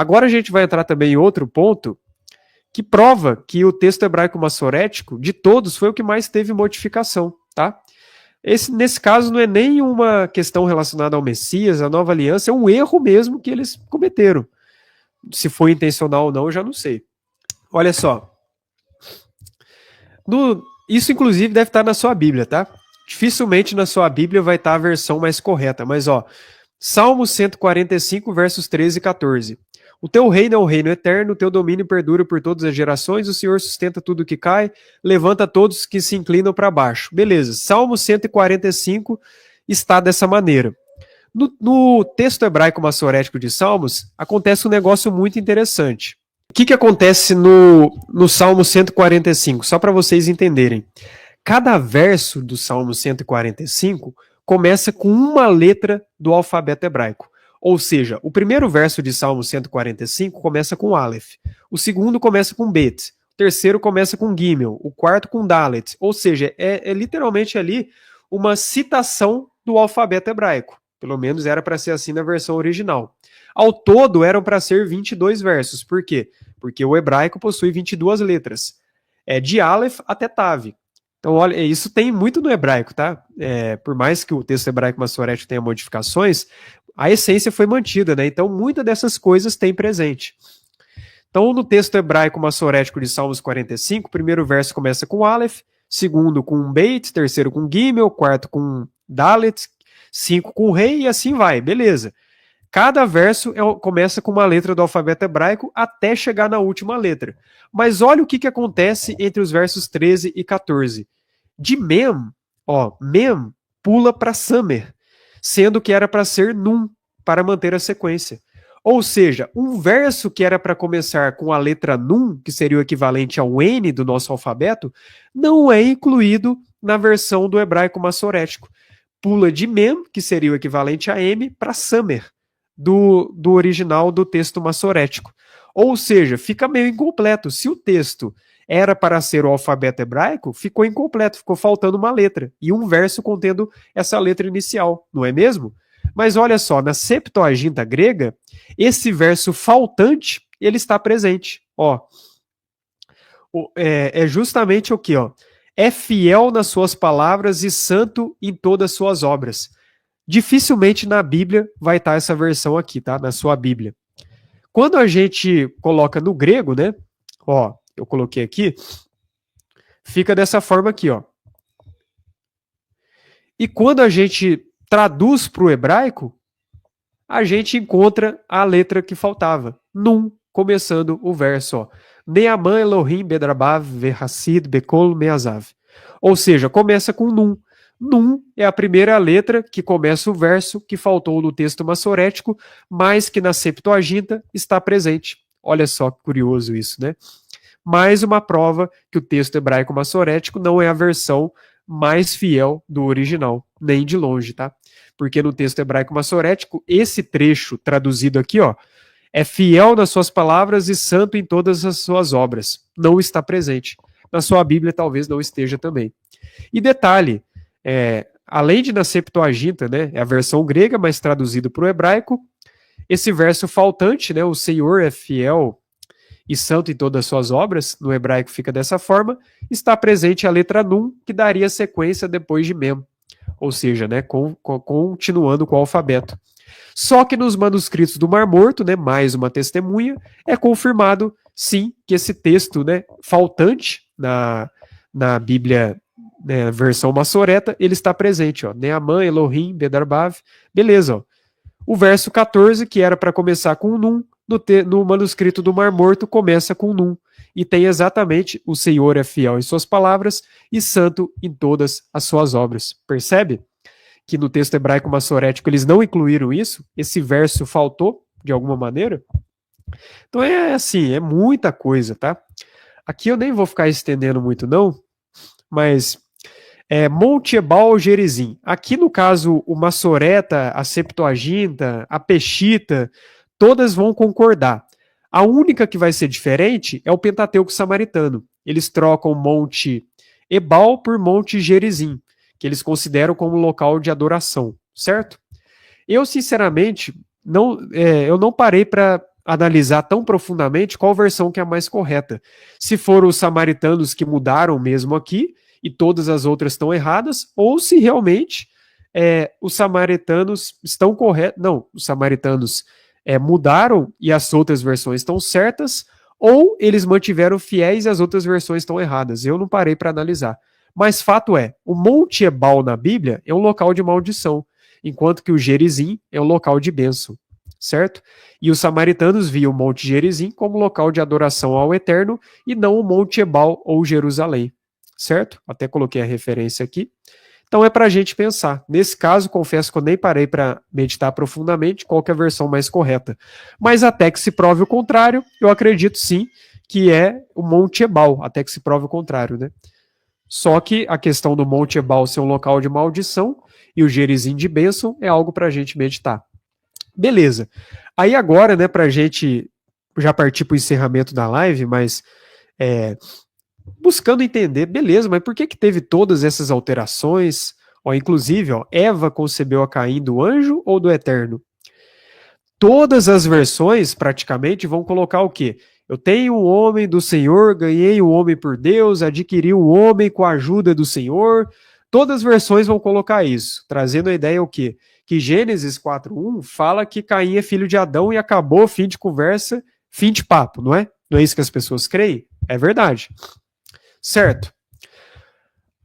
Agora a gente vai entrar também em outro ponto que prova que o texto hebraico massorético, de todos, foi o que mais teve modificação, tá? Nesse caso, não é nem uma questão relacionada ao Messias, à nova aliança, é um erro mesmo que eles cometeram. Se foi intencional ou não, eu já não sei. Olha só. Isso, inclusive, deve estar na sua Bíblia, tá? Dificilmente na sua Bíblia vai estar a versão mais correta, mas ó, Salmo 145, versos 13 e 14. O teu reino é o reino eterno, o teu domínio perdura por todas as gerações, o Senhor sustenta tudo que cai, levanta todos que se inclinam para baixo. Beleza, Salmo 145 está dessa maneira. No texto hebraico massorético de Salmos, acontece um negócio muito interessante. O que acontece no Salmo 145? Só para vocês entenderem. Cada verso do Salmo 145 começa com uma letra do alfabeto hebraico. Ou seja, o primeiro verso de Salmo 145 começa com Aleph, o segundo começa com Bet, o terceiro começa com Gimel, o quarto com Dalet. Ou seja, é literalmente ali uma citação do alfabeto hebraico. Pelo menos era para ser assim na versão original. Ao todo, eram para ser 22 versos. Por quê? Porque o hebraico possui 22 letras. De Aleph até Tav. Então, olha, isso tem muito no hebraico, tá? Por mais que o texto hebraico massorético tenha modificações, a essência foi mantida, né? Então, muitas dessas coisas tem presente. Então, no texto hebraico massorético de Salmos 45, o primeiro verso começa com Aleph, segundo com Beit, terceiro com Gimel, quarto com Dalet, 5 com Rei e assim vai, beleza. Cada verso começa com uma letra do alfabeto hebraico até chegar na última letra. Mas olha o que acontece entre os versos 13 e 14. De Mem, Mem pula para Samer, sendo que era para ser Num, para manter a sequência. Ou seja, um verso que era para começar com a letra Num, que seria o equivalente ao N do nosso alfabeto, não é incluído na versão do hebraico massorético. Pula de Mem, que seria o equivalente a M, para Samer, do original do texto massorético. Ou seja, fica meio incompleto. Se o texto era para ser o alfabeto hebraico, ficou incompleto, ficou faltando uma letra, e um verso contendo essa letra inicial, não é mesmo? Mas olha só, na Septuaginta grega, esse verso faltante, ele está presente. É justamente o que? É fiel nas suas palavras e santo em todas as suas obras. Dificilmente na Bíblia vai estar essa versão aqui, tá? Na sua Bíblia. Quando a gente coloca no grego, né? Eu coloquei aqui, fica dessa forma aqui, E quando a gente traduz para o hebraico, a gente encontra a letra que faltava. Num, começando o verso, Neaman Elohim Bedrabav Verhassid Bekol Meazav. Ou seja, começa com Num. Num é a primeira letra que começa o verso que faltou no texto massorético, mas que na Septuaginta está presente. Olha só que curioso isso, né? Mais uma prova que o texto hebraico massorético não é a versão mais fiel do original, nem de longe, tá? Porque no texto hebraico massorético, esse trecho traduzido aqui, é fiel nas suas palavras e santo em todas as suas obras. Não está presente. Na sua Bíblia talvez não esteja também. E detalhe, além de na Septuaginta, né, é a versão grega, mas traduzido para o hebraico, esse verso faltante, né, o Senhor é fiel e santo em todas as suas obras, no hebraico fica dessa forma, está presente a letra Num, que daria sequência depois de Mem, ou seja, né, continuando com o alfabeto. Só que nos manuscritos do Mar Morto, né, mais uma testemunha, é confirmado, sim, que esse texto, né, faltante na Bíblia, né, versão massoreta, ele está presente, Neaman, Elohim, Bedarbav, beleza, O verso 14, que era para começar com Num, no manuscrito do Mar Morto começa com Num, e tem exatamente o Senhor é fiel em suas palavras e santo em todas as suas obras. Percebe? Que no texto hebraico massorético eles não incluíram isso, esse verso faltou de alguma maneira. Então é assim, é muita coisa, tá? Aqui eu nem vou ficar estendendo muito não, mas Monte Ebal Gerizim. Aqui no caso o Massoreta, a Septuaginta, a Peshita, todas vão concordar. A única que vai ser diferente é o Pentateuco Samaritano. Eles trocam Monte Ebal por Monte Gerizim, que eles consideram como local de adoração, certo? Eu, sinceramente, eu não parei para analisar tão profundamente qual versão que é a mais correta. Se foram os samaritanos que mudaram mesmo aqui e todas as outras estão erradas, ou se realmente os samaritanos estão corretos. Não, os samaritanos mudaram e as outras versões estão certas, ou eles mantiveram fiéis e as outras versões estão erradas. Eu não parei para analisar. Mas fato é, o Monte Ebal na Bíblia é um local de maldição, enquanto que o Gerizim é um local de bênção, certo? E os samaritanos viam o Monte Gerizim como local de adoração ao Eterno e não o Monte Ebal ou Jerusalém, certo? Até coloquei a referência aqui. Então é para a gente pensar. Nesse caso, confesso que eu nem parei para meditar profundamente qual que é a versão mais correta. Mas até que se prove o contrário, eu acredito sim que é o Monte Ebal, até que se prove o contrário, né? Só que a questão do Monte Ebal ser um local de maldição e o Gerizim de bênção é algo para a gente meditar. Beleza. Aí agora, né, para a gente já partir para o encerramento da live, mas buscando entender, beleza, mas por que teve todas essas alterações? Ó, inclusive, ó, Eva concebeu a Caim do anjo ou do eterno? Todas as versões, praticamente, vão colocar o quê? Eu tenho um homem do Senhor, ganhei um homem por Deus, adquiri um homem com a ajuda do Senhor. Todas as versões vão colocar isso, trazendo a ideia o quê? Que Gênesis 4:1 fala que Caim é filho de Adão e acabou, fim de conversa, fim de papo, não é? Não é isso que as pessoas creem? É verdade. Certo.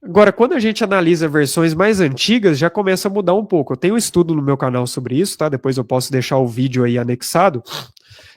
Agora, quando a gente analisa versões mais antigas, já começa a mudar um pouco. Eu tenho um estudo no meu canal sobre isso, tá? Depois eu posso deixar o vídeo aí anexado.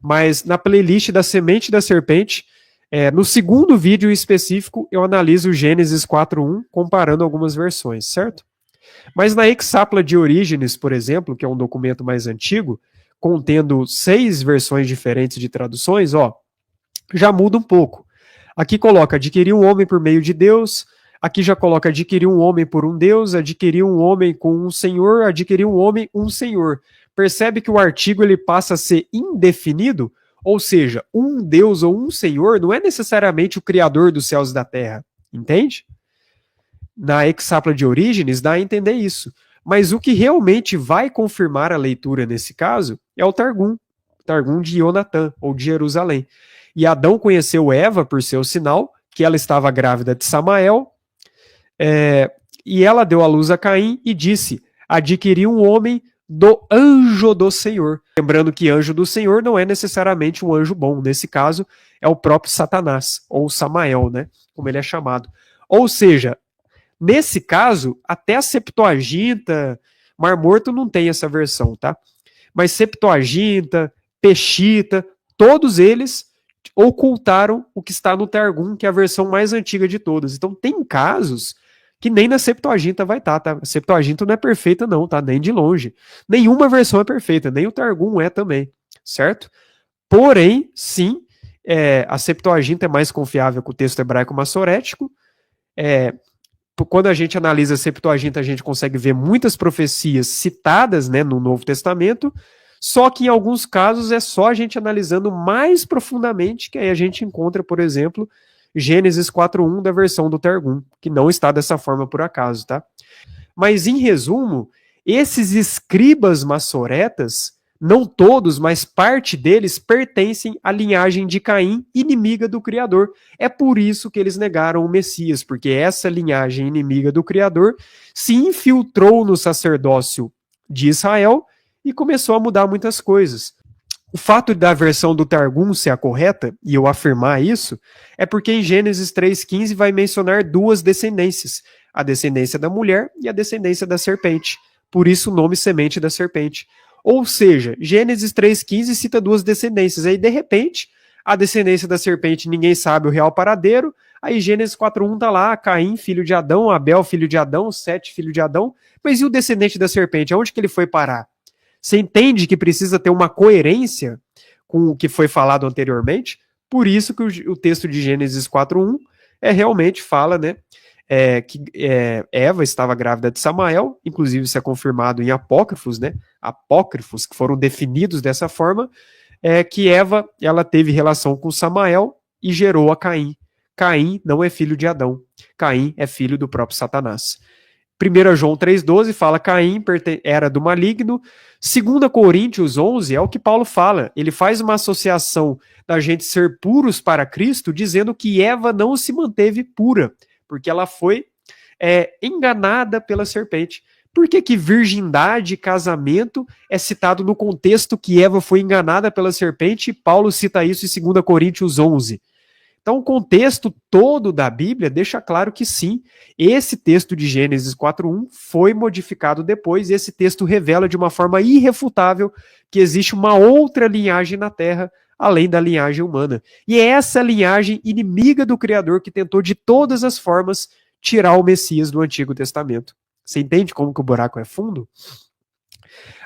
Mas na playlist da Semente da Serpente, no segundo vídeo específico, eu analiso Gênesis 4:1, comparando algumas versões, certo? Mas na Exapla de Orígenes, por exemplo, que é um documento mais antigo, contendo 6 versões diferentes de traduções, ó, já muda um pouco. Aqui coloca adquirir um homem por meio de Deus, aqui já coloca adquirir um homem por um Deus, adquirir um homem com um senhor, adquirir um homem, um senhor. Percebe que o artigo ele passa a ser indefinido? Ou seja, um Deus ou um senhor não é necessariamente o criador dos céus e da terra. Entende? Na Exapla de Orígenes dá a entender isso. Mas o que realmente vai confirmar a leitura nesse caso é o Targum de Jonatã, ou de Jerusalém. E Adão conheceu Eva por seu sinal, que ela estava grávida de Samael, e ela deu à luz a Caim e disse, adquiri um homem do anjo do Senhor. Lembrando que anjo do Senhor não é necessariamente um anjo bom, nesse caso é o próprio Satanás, ou Samael, né, como ele é chamado. Ou seja, nesse caso, até a Septuaginta, Mar Morto não tem essa versão, tá? Mas Septuaginta, Peshita, todos eles ocultaram o que está no Targum, que é a versão mais antiga de todas. Então tem casos que nem na Septuaginta vai estar, tá? A Septuaginta não é perfeita não, tá? Nem de longe. Nenhuma versão é perfeita, nem o Targum é também, certo? Porém, sim, a Septuaginta é mais confiável que o texto hebraico massorético. Quando a gente analisa a Septuaginta, a gente consegue ver muitas profecias citadas, né, no Novo Testamento, só que em alguns casos é só a gente analisando mais profundamente que aí a gente encontra, por exemplo, Gênesis 4:1 da versão do Targum, que não está dessa forma por acaso, tá? Mas em resumo, esses escribas massoretas, não todos, mas parte deles pertencem à linhagem de Caim, inimiga do Criador. É por isso que eles negaram o Messias, porque essa linhagem inimiga do Criador se infiltrou no sacerdócio de Israel e começou a mudar muitas coisas. O fato da versão do Targum ser a correta, e eu afirmar isso, é porque em Gênesis 3:15 vai mencionar duas descendências, a descendência da mulher e a descendência da serpente. Por isso o nome semente da serpente. Ou seja, Gênesis 3:15 cita duas descendências, aí de repente a descendência da serpente ninguém sabe o real paradeiro, aí Gênesis 4:1 tá lá, Caim, filho de Adão, Abel, filho de Adão, Sete, filho de Adão, mas e o descendente da serpente, aonde que ele foi parar? Você entende que precisa ter uma coerência com o que foi falado anteriormente? Por isso que o texto de Gênesis 4:1 realmente fala, né, que Eva estava grávida de Samael, inclusive isso é confirmado em apócrifos, né, apócrifos que foram definidos dessa forma, que Eva ela teve relação com Samael e gerou a Caim. Caim não é filho de Adão, Caim é filho do próprio Satanás. 1 João 3,12 fala Caim era do maligno. 2 Coríntios 11 é o que Paulo fala. Ele faz uma associação da gente ser puros para Cristo, dizendo que Eva não se manteve pura, porque ela foi enganada pela serpente. Por que virgindade e casamento é citado no contexto que Eva foi enganada pela serpente e Paulo cita isso em 2 Coríntios 11? Então, o contexto todo da Bíblia deixa claro que sim, esse texto de Gênesis 4:1 foi modificado depois, e esse texto revela de uma forma irrefutável que existe uma outra linhagem na Terra, além da linhagem humana. E é essa linhagem inimiga do Criador que tentou de todas as formas tirar o Messias do Antigo Testamento. Você entende como que o buraco é fundo?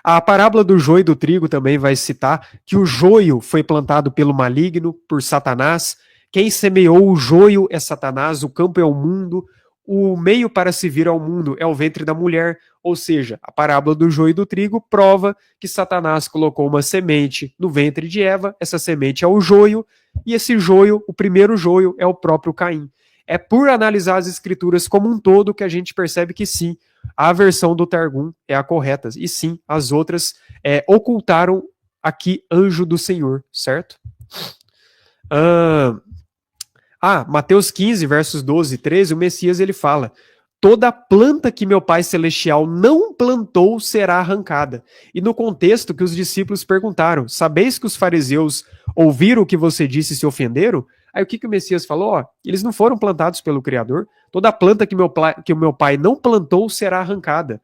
A parábola do joio e do trigo também vai citar que o joio foi plantado pelo maligno, por Satanás. Quem semeou o joio é Satanás, o campo é o mundo, o meio para se vir ao mundo é o ventre da mulher, ou seja, a parábola do joio e do trigo prova que Satanás colocou uma semente no ventre de Eva, essa semente é o joio, e esse joio, o primeiro joio, é o próprio Caim. É por analisar as escrituras como um todo que a gente percebe que sim, a versão do Targum é a correta, e sim, as outras ocultaram aqui anjo do Senhor, certo? Mateus 15, versos 12 e 13, o Messias ele fala: toda planta que meu Pai Celestial não plantou será arrancada. E no contexto que os discípulos perguntaram: sabeis que os fariseus ouviram o que você disse e se ofenderam? Aí o que o Messias falou? Eles não foram plantados pelo Criador. Toda planta que o meu Pai não plantou será arrancada.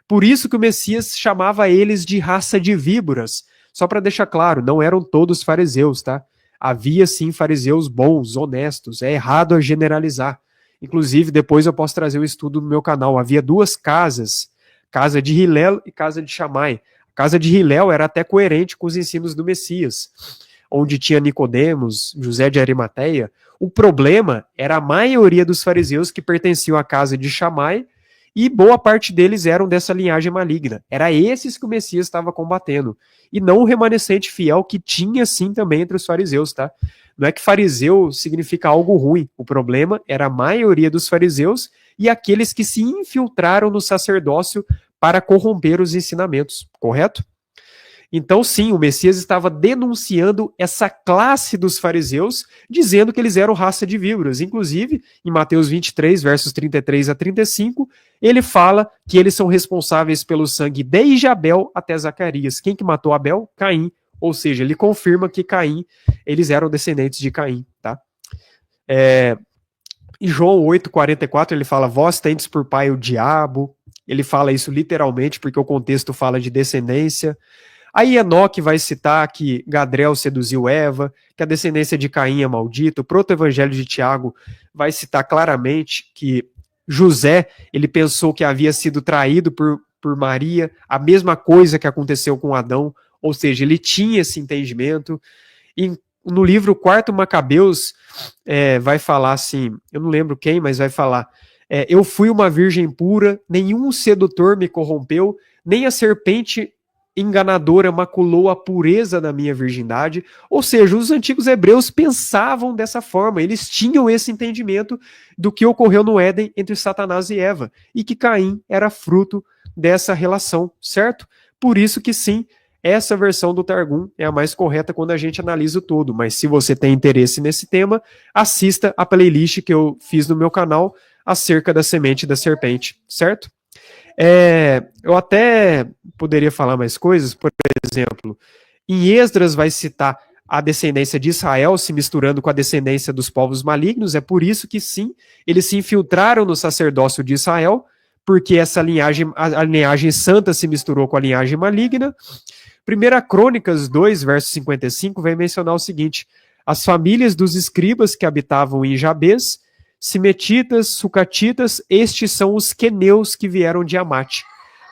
Por isso que o Messias chamava eles de raça de víboras. Só para deixar claro, não eram todos fariseus, tá? Havia sim fariseus bons, honestos, é errado a generalizar. Inclusive, depois eu posso trazer um estudo no meu canal. Havia duas casas, casa de Hilel e casa de Shammai. A casa de Hilel era até coerente com os ensinos do Messias, onde tinha Nicodemos, José de Arimateia. O problema era a maioria dos fariseus que pertenciam à casa de Shammai, e boa parte deles eram dessa linhagem maligna. Era esses que o Messias estava combatendo. E não o remanescente fiel que tinha sim também entre os fariseus, tá? Não é que fariseu significa algo ruim. O problema era a maioria dos fariseus e aqueles que se infiltraram no sacerdócio para corromper os ensinamentos, correto? Então, sim, o Messias estava denunciando essa classe dos fariseus, dizendo que eles eram raça de víboras. Inclusive, em Mateus 23, versos 33 a 35, ele fala que eles são responsáveis pelo sangue desde Abel até Zacarias. Quem que matou Abel? Caim. Ou seja, ele confirma que Caim, eles eram descendentes de Caim, tá? Em João 8,44, ele fala: vós tendes por pai o diabo. Ele fala isso literalmente, porque o contexto fala de descendência. Aí Enoque vai citar que Gadreel seduziu Eva, que a descendência de Caim é maldita. O proto-evangelho de Tiago vai citar claramente que José, ele pensou que havia sido traído por Maria, a mesma coisa que aconteceu com Adão, ou seja, ele tinha esse entendimento. E no livro 4 Macabeus, vai falar assim, eu não lembro quem, mas vai falar: eu fui uma virgem pura, nenhum sedutor me corrompeu, nem a serpente enganadora maculou a pureza da minha virgindade. Ou seja, os antigos hebreus pensavam dessa forma, eles tinham esse entendimento do que ocorreu no Éden entre Satanás e Eva, e que Caim era fruto dessa relação, certo? Por isso que sim, essa versão do Targum é a mais correta quando a gente analisa o todo, mas se você tem interesse nesse tema, assista a playlist que eu fiz no meu canal acerca da semente da serpente, certo? Eu até poderia falar mais coisas, por exemplo, em Esdras vai citar a descendência de Israel se misturando com a descendência dos povos malignos, é por isso que sim, eles se infiltraram no sacerdócio de Israel, porque essa linhagem, a linhagem santa se misturou com a linhagem maligna. 1 Crônicas 2, verso 55, vai mencionar o seguinte: as famílias dos escribas que habitavam em Jabes, simetitas, sucatitas, estes são os queneus que vieram de Amate.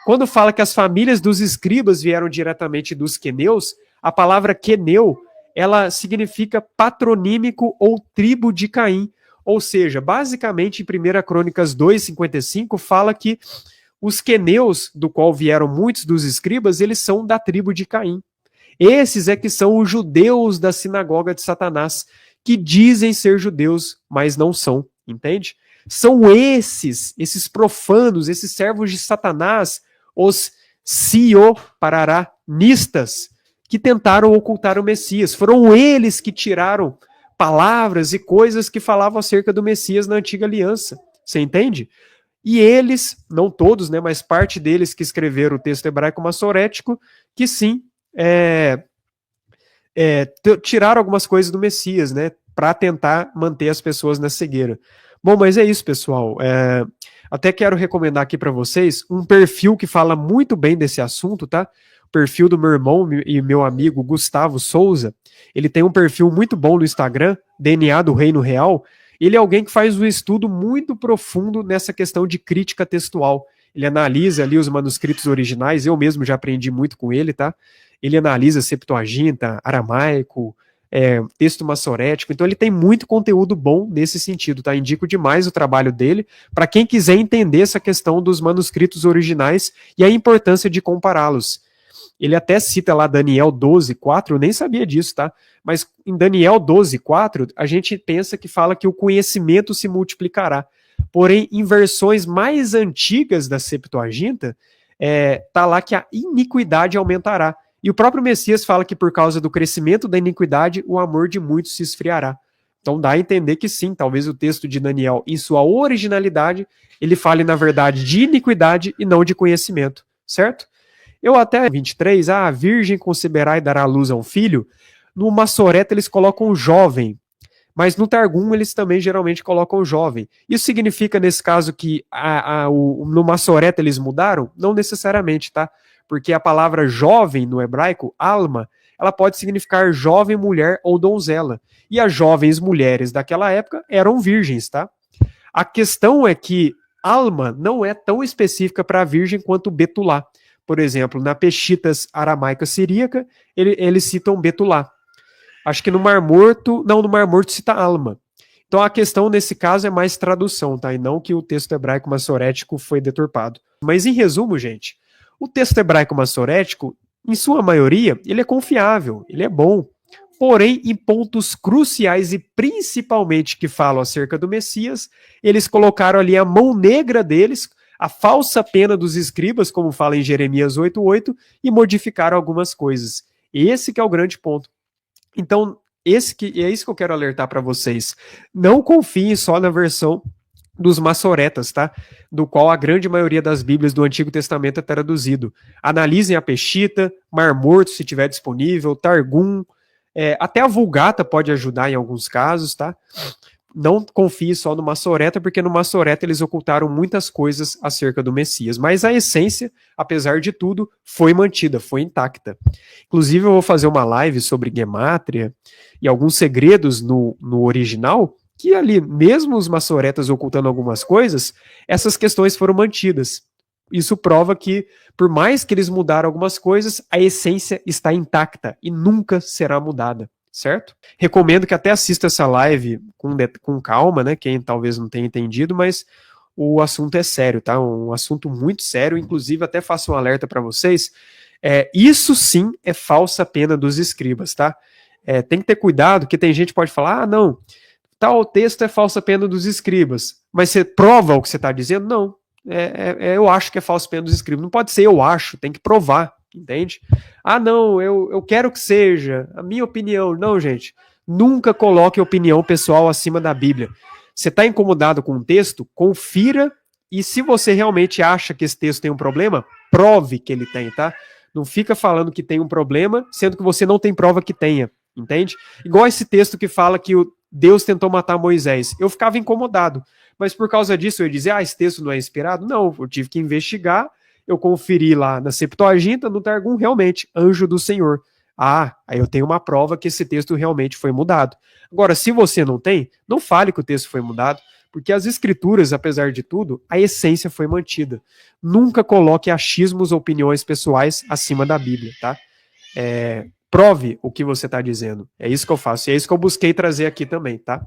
Quando fala que as famílias dos escribas vieram diretamente dos queneus, a palavra queneu, ela significa patronímico ou tribo de Caim. Ou seja, basicamente em 1 Crônicas 2, 55, fala que os queneus, do qual vieram muitos dos escribas, eles são da tribo de Caim. Esses é que são os judeus da sinagoga de Satanás, que dizem ser judeus, mas não são, entende? São esses profanos, esses servos de Satanás, os siopararanistas, que tentaram ocultar o Messias. Foram eles que tiraram palavras e coisas que falavam acerca do Messias na antiga aliança. Você entende? E eles, não todos, né, mas parte deles que escreveram o texto hebraico-massorético, que sim, tiraram algumas coisas do Messias, né, para tentar manter as pessoas na cegueira. Bom, mas é isso, pessoal. Até quero recomendar aqui para vocês um perfil que fala muito bem desse assunto, tá? O perfil do meu irmão e meu amigo Gustavo Souza. Ele tem um perfil muito bom no Instagram, DNA do Reino Real. Ele é alguém que faz um estudo muito profundo nessa questão de crítica textual. Ele analisa ali os manuscritos originais, eu mesmo já aprendi muito com ele, tá? Ele analisa Septuaginta, aramaico, texto massorético, então ele tem muito conteúdo bom nesse sentido, tá? Indico demais o trabalho dele para quem quiser entender essa questão dos manuscritos originais e a importância de compará-los. Ele até cita lá Daniel 12:4, eu nem sabia disso, tá? Mas em Daniel 12:4, a gente pensa que fala que o conhecimento se multiplicará. Porém, em versões mais antigas da Septuaginta, tá lá que a iniquidade aumentará. E o próprio Messias fala que por causa do crescimento da iniquidade, o amor de muitos se esfriará. Então dá a entender que sim, talvez o texto de Daniel, em sua originalidade, ele fale na verdade de iniquidade e não de conhecimento, certo? Eu até 23, a virgem conceberá e dará à luz a um filho. No Massoreta eles colocam jovem, mas no Targum eles também geralmente colocam jovem. Isso significa nesse caso que no Massoreta eles mudaram? Não necessariamente, tá? Porque a palavra jovem no hebraico, alma, ela pode significar jovem mulher ou donzela. E as jovens mulheres daquela época eram virgens, tá? A questão é que alma não é tão específica para a virgem quanto betulá. Por exemplo, na Peshitas aramaica siríaca, eles citam betulá. Acho que no Mar Morto cita alma. Então a questão nesse caso é mais tradução, tá? E não que o texto hebraico massorético foi deturpado. Mas em resumo, gente, o texto hebraico massorético, em sua maioria, ele é confiável, ele é bom. Porém, em pontos cruciais e principalmente que falam acerca do Messias, eles colocaram ali a mão negra deles, a falsa pena dos escribas, como fala em Jeremias 8:8, e modificaram algumas coisas. Esse que é o grande ponto. Então, é isso que eu quero alertar para vocês. Não confiem só na versão dos massoretas, tá? Do qual a grande maioria das Bíblias do Antigo Testamento é traduzido. Analisem a Peshita, Mar Morto, se tiver disponível, Targum, até a Vulgata pode ajudar em alguns casos, tá? Não confie só no Massoreta, porque no Massoreta eles ocultaram muitas coisas acerca do Messias. Mas a essência, apesar de tudo, foi mantida, foi intacta. Inclusive, eu vou fazer uma live sobre Gemátria e alguns segredos no original, que ali, mesmo os Massoretas ocultando algumas coisas, essas questões foram mantidas. Isso prova que, por mais que eles mudaram algumas coisas, a essência está intacta e nunca será mudada. Certo? Recomendo que até assista essa live com calma, né? Quem talvez não tenha entendido, mas o assunto é sério, tá? Um assunto muito sério, inclusive até faço um alerta para vocês. Isso sim é falsa pena dos escribas, tá? Tem que ter cuidado, que tem gente que pode falar, não, tal texto é falsa pena dos escribas, mas você prova o que você está dizendo? Não. Eu acho que é falsa pena dos escribas. Não pode ser eu acho, tem que provar. Entende? Não, eu quero que seja, a minha opinião. Não, gente, nunca coloque opinião pessoal acima da Bíblia. Você está incomodado com um texto? Confira, e se você realmente acha que esse texto tem um problema, prove que ele tem, tá? Não fica falando que tem um problema, sendo que você não tem prova que tenha, entende? Igual esse texto que fala que Deus tentou matar Moisés. Eu ficava incomodado, mas por causa disso eu ia dizer, esse texto não é inspirado? Não, eu tive que investigar. Eu conferi lá na Septuaginta, no Targum, realmente, anjo do Senhor. Aí eu tenho uma prova que esse texto realmente foi mudado. Agora, se você não tem, não fale que o texto foi mudado, porque as escrituras, apesar de tudo, a essência foi mantida. Nunca coloque achismos ou opiniões pessoais acima da Bíblia, tá? Prove o que você está dizendo. É isso que eu faço, e é isso que eu busquei trazer aqui também, tá?